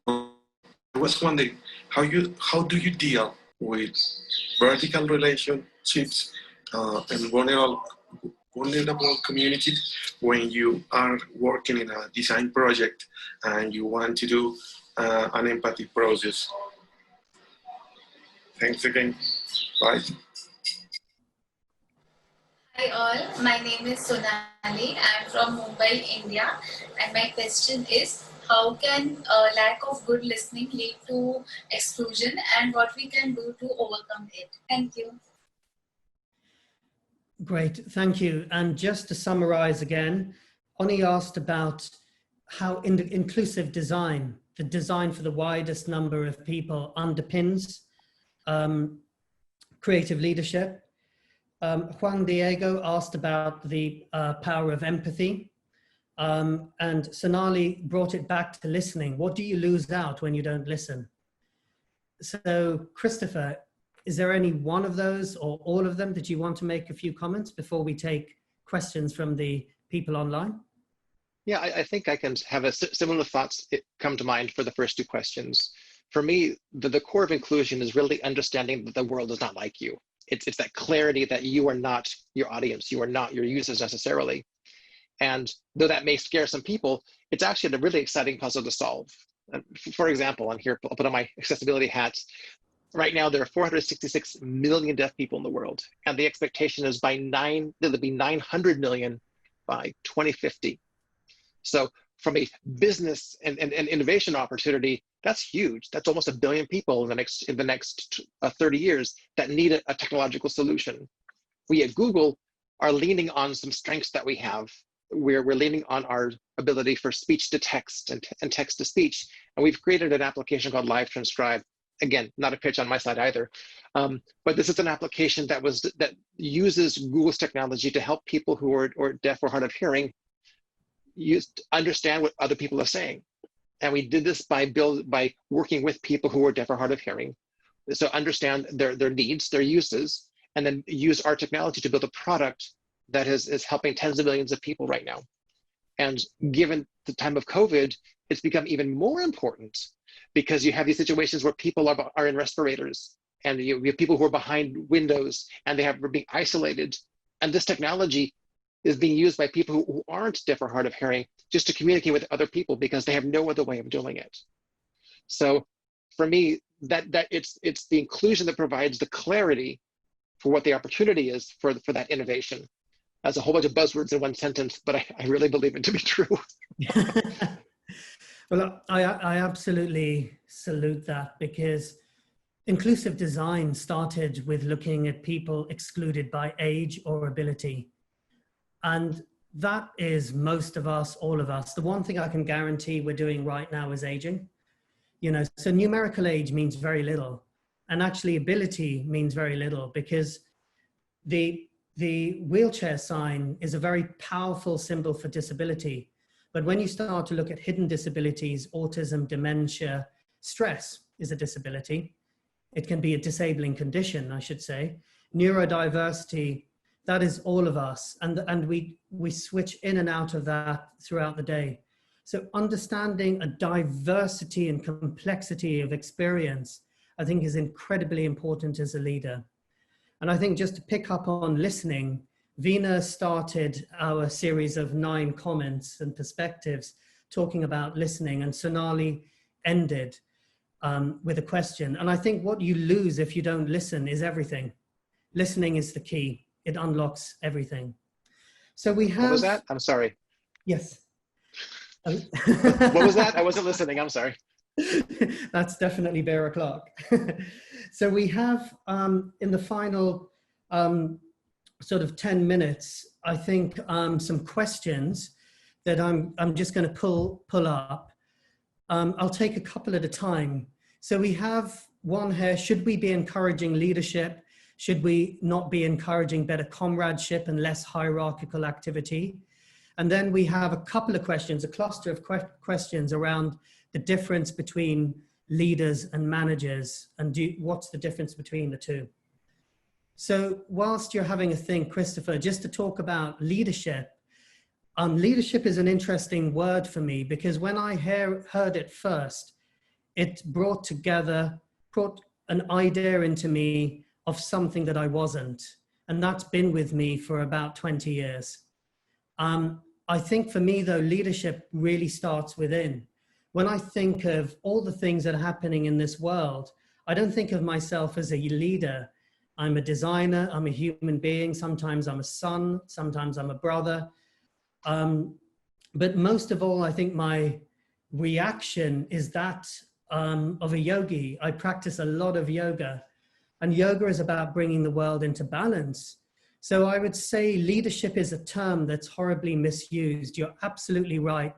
I was wondering, how do you deal with vertical relationships and vulnerable communities when you are working in a design project and you want to do an empathy process? Thanks again. Bye. Hi all, my name is Sonali. I'm from Mumbai, India, and my question is, how can lack of good listening lead to exclusion, and what we can do to overcome it? Thank you. Great, thank you. And just to summarize again, Oni asked about how inclusive design, the design for the widest number of people, underpins creative leadership. Juan Diego asked about the power of empathy. And Sonali brought it back to listening. What do you lose out when you don't listen? So Christopher, is there any one of those or all of them that you want to make a few comments before we take questions from the people online? Yeah, I think I can have a similar thoughts come to mind for the first two questions. For me, the core of inclusion is really understanding that the world is not like you. It's that clarity that you are not your audience, you are not your users necessarily. And though that may scare some people, it's actually a really exciting puzzle to solve. For example, I'm here, I'll put on my accessibility hats. Right now, there are 466 million deaf people in the world, and the expectation is there'll be 900 million by 2050. So from a business and innovation opportunity, that's huge. That's almost 1 billion people in the next 30 years that need a technological solution. We at Google are leaning on some strengths that we have. We're leaning on our ability for speech to text and text to speech, and we've created an application called Live Transcribe. Again, not a pitch on my side either, but this is an application that uses Google's technology to help people who are deaf or hard of hearing understand what other people are saying. And we did this by working with people who are deaf or hard of hearing, so understand their needs, their uses, and then use our technology to build a product that is helping tens of millions of people right now. And given the time of COVID, it's become even more important, because you have these situations where people are in respirators, and you have people who are behind windows, and they're being isolated. And this technology is being used by people who aren't deaf or hard of hearing just to communicate with other people, because they have no other way of doing it. So for me, that it's the inclusion that provides the clarity for what the opportunity is for that innovation. That's a whole bunch of buzzwords in one sentence, but I really believe it to be true. Well, I absolutely salute that, because inclusive design started with looking at people excluded by age or ability. And that is most of us, all of us. The one thing I can guarantee we're doing right now is aging. So numerical age means very little. And actually ability means very little, because the wheelchair sign is a very powerful symbol for disability. But when you start to look at hidden disabilities, autism, dementia, stress is a disability. It can be a disabling condition, I should say. Neurodiversity, that is all of us. And we switch in and out of that throughout the day. So understanding a diversity and complexity of experience, I think, is incredibly important as a leader. And I think, just to pick up on listening, Veena started our series of 9 comments and perspectives talking about listening, and Sonali ended with a question. And I think what you lose if you don't listen is everything. Listening is the key. It unlocks everything. So we have... What was that? I'm sorry. Yes. What was that? I wasn't listening. I'm sorry. That's definitely bear o'clock. So we have in the final sort of 10 minutes, I think, some questions that I'm just going to pull up. I'll take a couple at a time. So we have one here: should we be encouraging leadership? Should we not be encouraging better comradeship and less hierarchical activity? And then we have a couple of questions, a cluster of questions around the difference between leaders and managers, and what's the difference between the two. So whilst you're having a think, Christopher, just to talk about leadership, leadership is an interesting word for me, because when I heard it first, it brought an idea into me of something that I wasn't. And that's been with me for about 20 years. I think for me, though, leadership really starts within. When I think of all the things that are happening in this world, I don't think of myself as a leader. I'm a designer, I'm a human being. Sometimes I'm a son, sometimes I'm a brother. But most of all, I think my reaction is that of a yogi. I practice a lot of yoga, and yoga is about bringing the world into balance. So I would say leadership is a term that's horribly misused. You're absolutely right.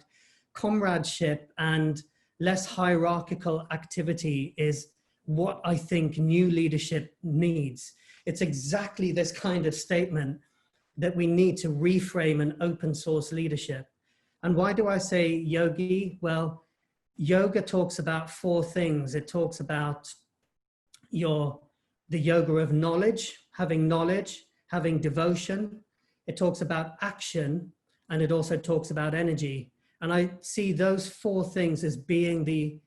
Comradeship and less hierarchical activity is what I think new leadership needs. It's exactly this kind of statement that we need to reframe an open source leadership. And why do I say yogi? Well, yoga talks about 4 things. It talks about the yoga of knowledge, having devotion. It talks about action, and it also talks about energy. And I see those 4 things as being the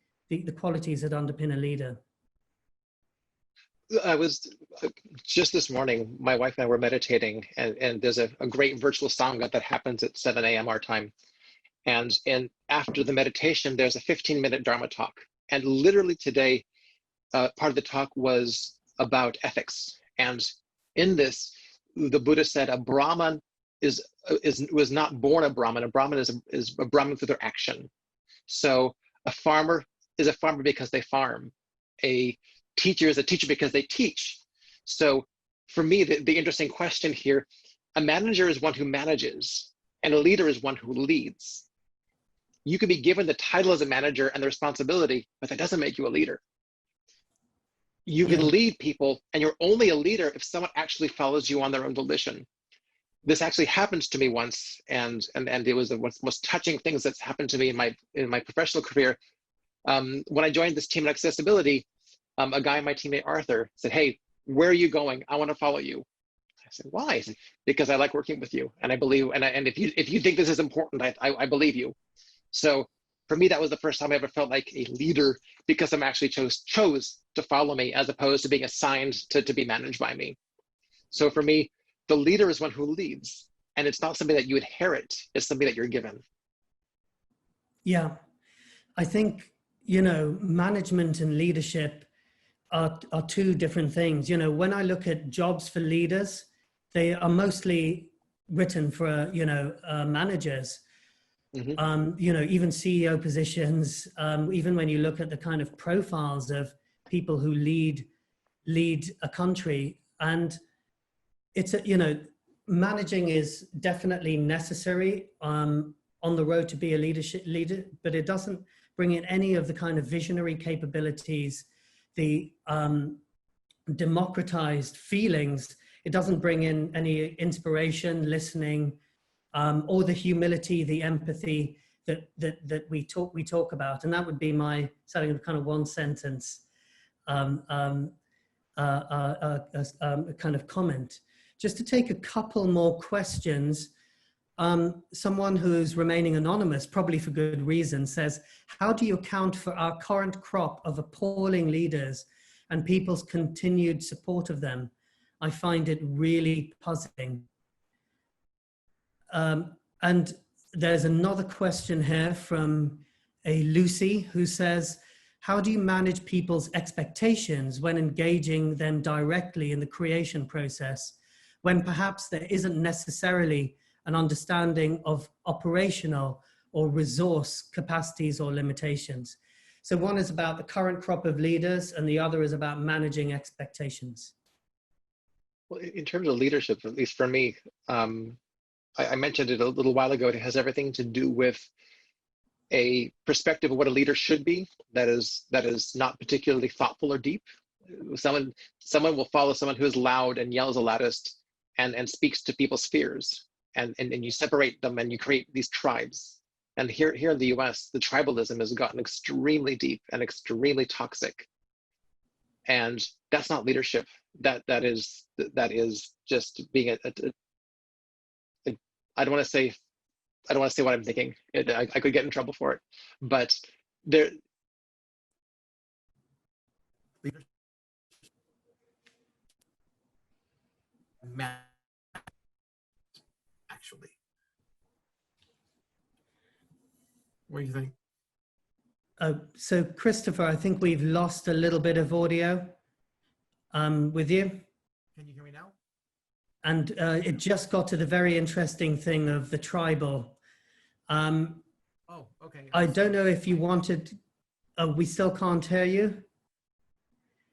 qualities that underpin a leader. I was just this morning, my wife and I were meditating, and there's a great virtual sangha that happens at 7 a.m. our time. And after the meditation, there's a 15-minute Dharma talk. And literally today, part of the talk was about ethics. And in this, the Buddha said a Brahman was not born a Brahman. A Brahman is a Brahman through their action. So a farmer is a farmer because they farm. A teacher is a teacher because they teach. So for me, the interesting question here, a manager is one who manages, and a leader is one who leads. You can be given the title as a manager and the responsibility, but that doesn't make you a leader. You can lead people, and you're only a leader if someone actually follows you on their own volition. This actually happened to me once, and it was one of the most touching things that's happened to me in my professional career. When I joined this team in accessibility, a guy on my teammate Arthur said, "Hey, where are you going? I want to follow you." I said, "Why?" He said, "Because I like working with you, and I believe, and if you think this is important, I believe you." So for me, that was the first time I ever felt like a leader, because someone actually chose to follow me as opposed to being assigned to be managed by me. So for me, the leader is one who leads, and it's not something that you inherit, it's something that you're given. Yeah, I think, management and leadership are two different things. When I look at jobs for leaders, they are mostly written for, managers. Mm-hmm. Even CEO positions, even when you look at the kind of profiles of people who lead a country, and it's managing is definitely necessary on the road to be a leader, but it doesn't bring in any of the kind of visionary capabilities, the democratized feelings. It doesn't bring in any inspiration, listening, or the humility, the empathy that we talk about. And that would be my kind of one sentence kind of comment. Just to take a couple more questions. Someone who's remaining anonymous, probably for good reason, says, how do you account for our current crop of appalling leaders and people's continued support of them? I find it really puzzling. And there's another question here from a Lucy who says, how do you manage people's expectations when engaging them directly in the creation process, when perhaps there isn't necessarily an understanding of operational or resource capacities or limitations? So one is about the current crop of leaders and the other is about managing expectations. Well, in terms of leadership, at least for me, I mentioned it a little while ago, it has everything to do with a perspective of what a leader should be that is not particularly thoughtful or deep. Someone will follow someone who is loud and yells the loudest and speaks to people's fears. And you separate them and you create these tribes. And here in the US, the tribalism has gotten extremely deep and extremely toxic. And that's not leadership. That is just being I don't want to say what I'm thinking. I could get in trouble for it, but there. Actually, what do you think? So Christopher, I think we've lost a little bit of audio with you. Can you hear me now? And it just got to the very interesting thing of the tribal. Oh, okay. I don't know if you wanted, we still can't hear you.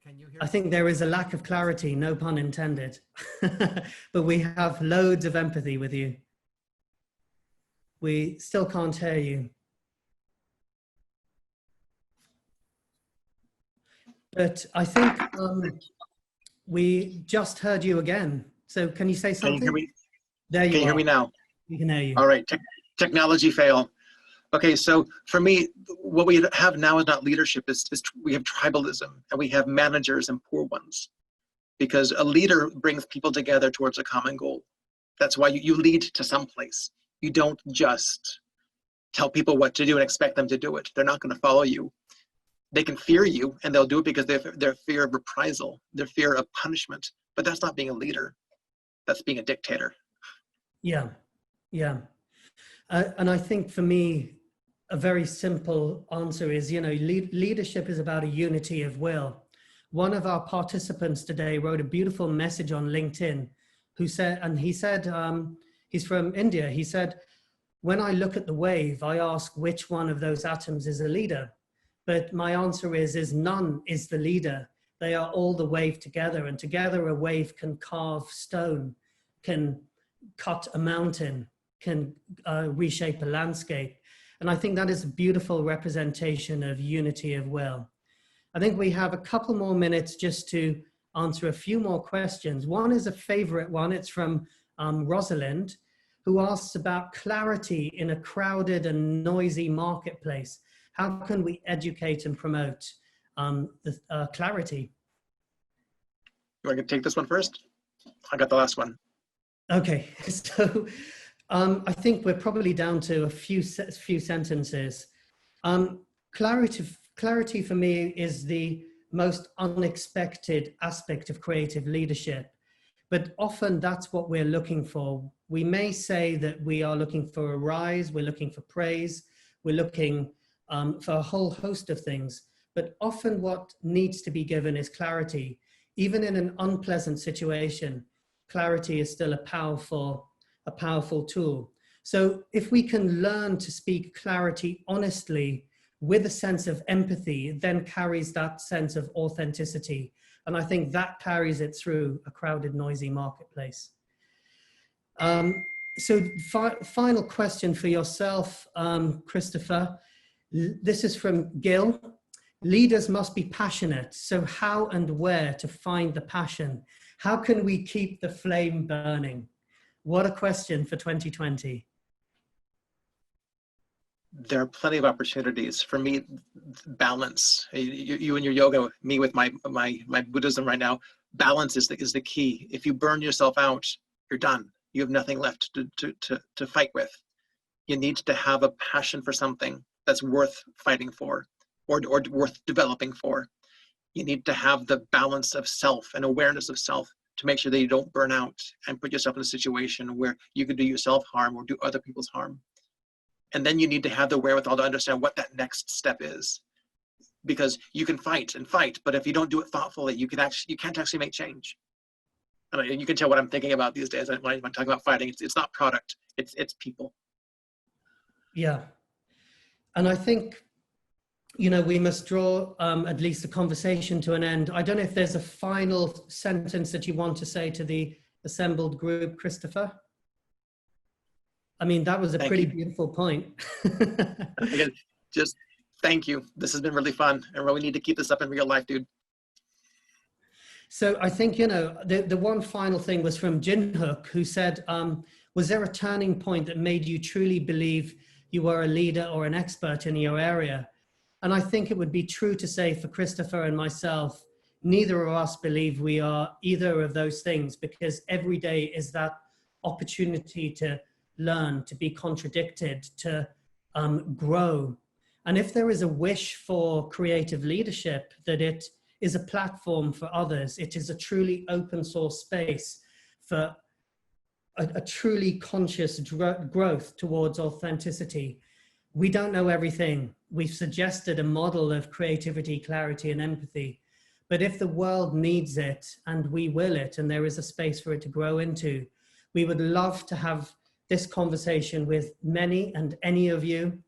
Can you hear I think there is a lack of clarity, no pun intended. But we have loads of empathy with you. We still can't hear you. But I think we just heard you again. So can you say something? Can you hear me? There you Can you are. hear me now? We can hear you. All right, technology fail. Okay, so for me, what we have now is not leadership, we have tribalism and we have managers and poor ones. Because a leader brings people together towards a common goal. That's why you lead to some place. You don't just tell people what to do and expect them to do it. They're not gonna follow you. They can fear you, and they'll do it because their fear of reprisal, their fear of punishment. But that's not being a leader. That's being a dictator. Yeah, yeah. And I think for me, a very simple answer is, you know, leadership is about a unity of will. One of our participants today wrote a beautiful message on LinkedIn he said, he's from India. He said, when I look at the wave, I ask which one of those atoms is a leader. But my answer is none is the leader. They are all the wave together, and together a wave can carve stone, can cut a mountain, can reshape a landscape. And I think that is a beautiful representation of unity of will. I think we have a couple more minutes just to answer a few more questions. One is a favorite one. It's from Rosalind, who asks about clarity in a crowded and noisy marketplace. How can we educate and promote clarity? You want to take this one first? I got the last one. Okay, so I think we're probably down to a few sentences. Clarity for me is the most unexpected aspect of creative leadership, but often that's what we're looking for. We may say that we are looking for a rise, we're looking for praise, we're looking for a whole host of things, but often what needs to be given is clarity. Even in an unpleasant situation, clarity is still a powerful tool. So if we can learn to speak clarity honestly with a sense of empathy, it then carries that sense of authenticity. And I think that carries it through a crowded, noisy marketplace. So final question for yourself, Christopher. This is from Gil. Leaders must be passionate. So how and where to find the passion? How can we keep the flame burning? What a question for 2020. There are plenty of opportunities. For me, balance. You and your yoga, me with my Buddhism right now, balance is the key. If you burn yourself out, you're done. You have nothing left to fight with. You need to have a passion for something that's worth fighting for or worth developing for. You need to have the balance of self and awareness of self to make sure that you don't burn out and put yourself in a situation where you could do yourself harm or do other people's harm. And then you need to have the wherewithal to understand what that next step is. Because you can fight and fight, but if you don't do it thoughtfully, you can't actually make change. And you can tell what I'm thinking about these days when I'm talking about fighting. It's not product, it's people. Yeah. And I think, you know, we must draw at least the conversation to an end. I don't know if there's a final sentence that you want to say to the assembled group, Christopher. I mean, that was a pretty beautiful point. Again, just thank you. This has been really fun, and we need to keep this up in real life, dude. So I think, you know, the one final thing was from Jinhook, who said, was there a turning point that made you truly believe you were a leader or an expert in your area? And I think it would be true to say for Christopher and myself, neither of us believe we are either of those things, because every day is that opportunity to learn, to be contradicted, to grow. And if there is a wish for creative leadership, that it is a platform for others, it is a truly open source space for a truly conscious growth towards authenticity. We don't know everything. We've suggested a model of creativity, clarity, and empathy. But if the world needs it, and we will it, and there is a space for it to grow into, we would love to have this conversation with many and any of you.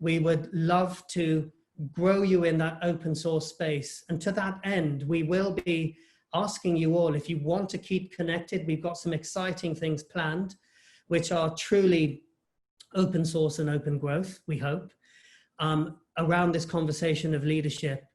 We would love to grow you in that open source space. And to that end, we will be asking you all, if you want to keep connected, we've got some exciting things planned, which are truly open source and open growth, we hope, around this conversation of leadership.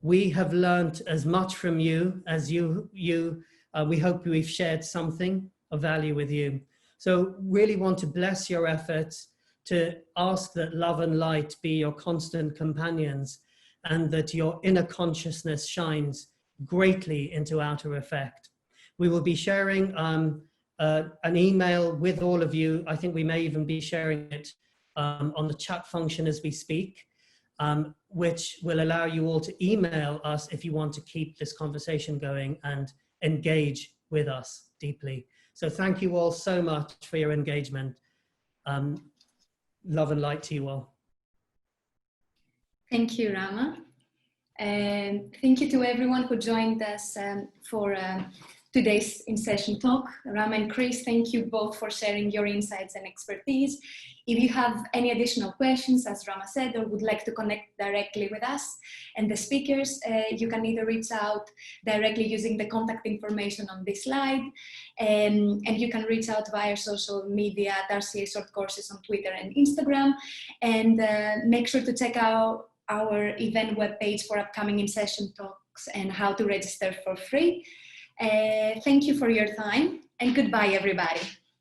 We have learned as much from you as we hope we've shared something of value with you. So really want to bless your efforts, to ask that love and light be your constant companions, and that your inner consciousness shines greatly into outer effect. We will be sharing an email with all of you. I think we may even be sharing it on the chat function as we speak. which will allow you all to email us if you want to keep this conversation going and engage with us deeply. So thank you all so much for your engagement. Love and light to you all. Thank you, Rama. And thank you to everyone who joined us for today's in-session talk. Rama and Chris, thank you both for sharing your insights and expertise. If you have any additional questions, as Rama said, or would like to connect directly with us and the speakers, you can either reach out directly using the contact information on this slide, and you can reach out via social media at RCA Short Courses on Twitter and Instagram, and make sure to check out our event webpage for upcoming in-session talks and how to register for free. Thank you for your time, and goodbye, everybody.